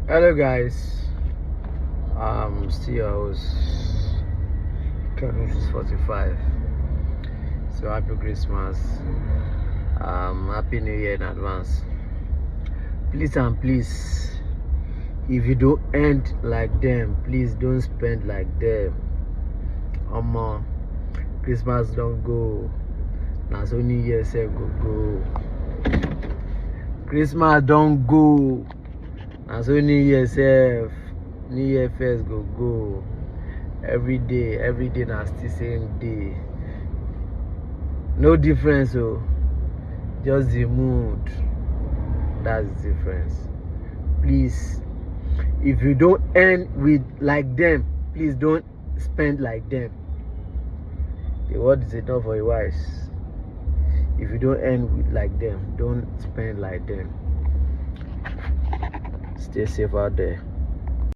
Hello guys, still your host Kevin 45. So happy Christmas, happy New Year in advance. Please and please, if you don't end like them, please don't spend like them. Christmas don't go. Now so New Year say go. Christmas don't go. Now so New Year self. New Year first go. Every day now still same day. No difference, just the mood. That's the difference. Please, if you don't end with like them, please don't spend like them. The word is enough for a wise. If you don't end with like them, don't spend like them. Stay safe out there.